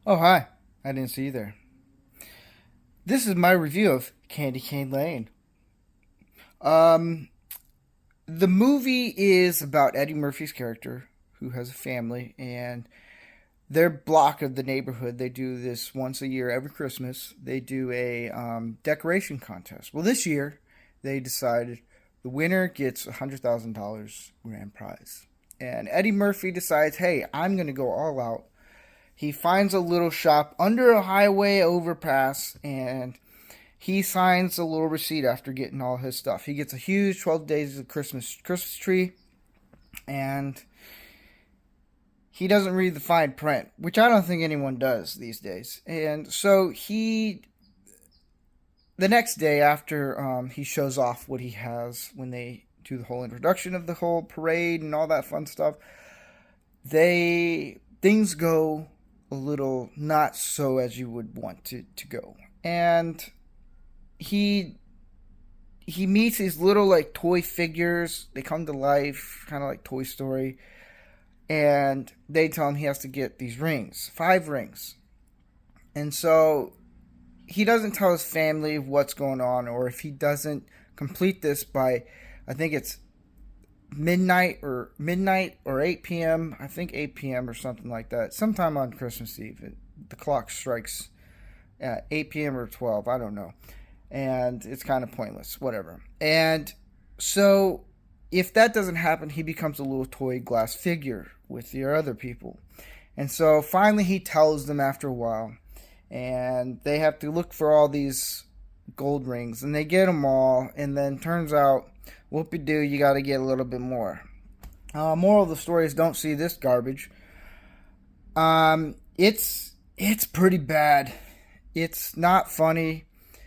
Oh, hi. I didn't see you there. This is my review of Candy Cane Lane. Um, the movie is about Eddie Murphy's character who has a family, and their block of the neighborhood, they do this once a year, every Christmas. They do a decoration contest. Well, this year, they decided the winner gets $100,000 grand prize. And Eddie Murphy decides, hey, I'm going to go all out. He finds a little shop under a highway overpass, and he signs a little receipt after getting all his stuff. He gets a huge 12 days of Christmas tree, and he doesn't read the fine print, which I don't think anyone does these days. And so the next day after he shows off what he has when they do the whole introduction of the whole parade and all that fun stuff, things go a little not so as you would want to go. And he meets these little like toy figures. They come to life, kind of like Toy Story, and they tell him he has to get these rings, 5 rings. And so he doesn't tell his family what's going on, or if he doesn't complete this by, I think it's midnight or 8 p.m. I think 8 p.m. or something like that. Sometime on Christmas Eve, the clock strikes at 8 p.m. or 12. I don't know, and it's kind of pointless. Whatever. And so, if that doesn't happen, he becomes a little toy glass figure with your other people. And so finally, he tells them after a while, and they have to look for all these gold rings, and they get them all, and then turns out, whoopie-doo, you got to get a little bit more. Moral of the story is, don't see this garbage. It's pretty bad. It's not funny.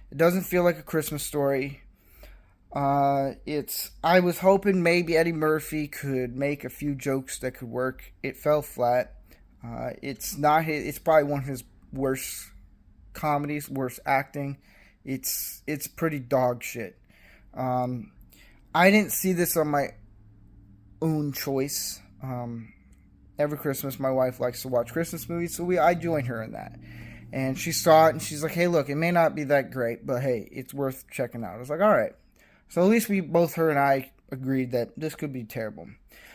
It doesn't feel like a Christmas story. I was hoping maybe Eddie Murphy could make a few jokes that could work. It fell flat. It's probably one of his worst comedies, worst acting. It's pretty dog shit. I didn't see this on my own choice. Every Christmas, my wife likes to watch Christmas movies, so I join her in that. And she saw it, and she's like, "Hey, look, it may not be that great, but hey, it's worth checking out." I was like, "All right." So at least her and I, agreed that this could be terrible.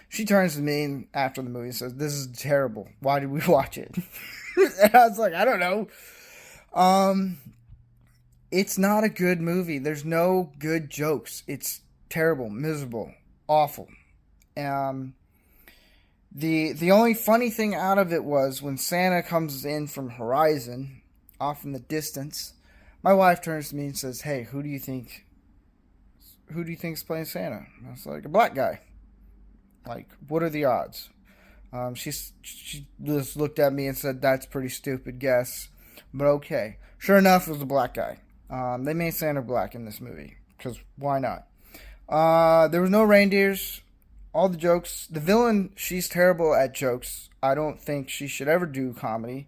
She turns to me after the movie and says, "This is terrible. Why did we watch it?" And I was like, "I don't know." It's not a good movie. There's no good jokes. It's terrible, miserable, awful. Um, the only funny thing out of it was when Santa comes in from Horizon, off in the distance. My wife turns to me and says, "Hey, who do you think is playing Santa?" And I was like, "A black guy." Like, what are the odds? She just looked at me and said, "That's a pretty stupid guess, but okay." Sure enough, it was a black guy. They made Santa black in this movie because why not? There was no reindeers. All the jokes. The villain, she's terrible at jokes. I don't think she should ever do comedy.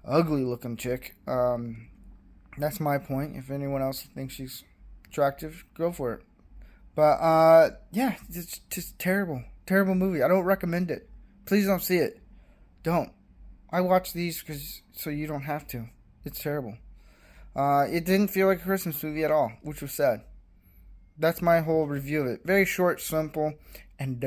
Ugly looking chick. That's my point. If anyone else thinks she's attractive, go for it. But yeah, it's just terrible, terrible movie. I don't recommend it. Please don't see it. Don't. I watch these so you don't have to. It's terrible. It didn't feel like a Christmas movie at all, which was sad. That's my whole review of it. Very short, simple, and